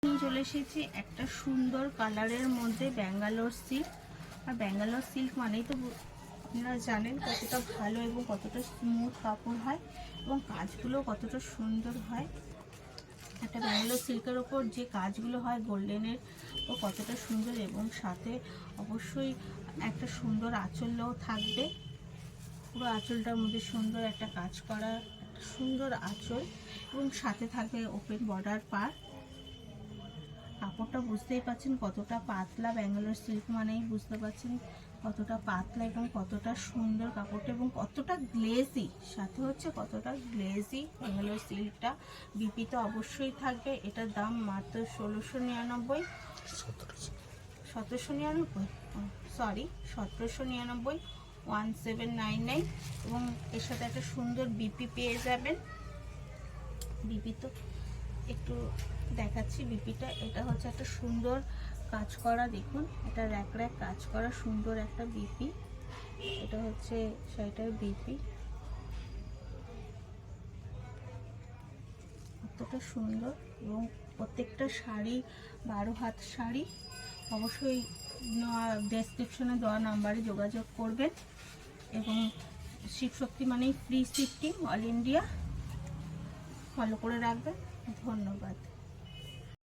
চলে এসেছি একটা সুন্দর কালারের মধ্যে ব্যাঙ্গালোর সিল্ক। আর ব্যাঙ্গালোর সিল্ক মানেই তো আপনারা জানেন কতটা ভালো এবং কতটা স্মুথ কাপড় হয় এবং কাজগুলো কতটা সুন্দর হয়। একটা ব্যাঙ্গালোর সিল্কের ওপর যে কাজগুলো হয় গোল্ডেনের ও কতটা সুন্দর, এবং সাথে অবশ্যই একটা সুন্দর আঁচলও থাকবে। পুরো আঁচলটার মধ্যে সুন্দর একটা কাজ করা, একটা সুন্দর আঁচল, এবং সাথে থাকবে ওপেন বর্ডার পার। কাপড়টা বুঝতেই পাচ্ছেন কতটা পাতলা, ব্যাঙ্গালোর সিল্ক মানেই বুঝতে পাচ্ছেন কতটা পাতলা এবং কতটা সুন্দর কাপড়টা এবং কতটা গ্লেজি, সাথে হচ্ছে কতটা গ্লেজি ব্যাঙ্গালোর সিল্কটা। বিপি তো অবশ্যই থাকবে। এটার দাম মাত্র 1699, 1799 এবং এর সাথে একটা সুন্দর বিপি পেয়ে যাবেন। বিপি তো একটু দেখাচ্ছি বিপিটা। এটা হচ্ছে একটা সুন্দর কাজ করা, দেখুন এটা র্যাক র্যাক কাজ করা সুন্দর একটা বিপি। এটা হচ্ছে শাড়িটার বিপি, কতটা সুন্দর। এবং প্রত্যেকটা শাড়ি 12 হাত শাড়ি। অবশ্যই ডেসক্রিপশনে দেওয়া নাম্বারে যোগাযোগ করবেন। এবং শিবশক্তি মানেই free shifting, all India. Follow করে রাখবেন। ধন্যবাদ।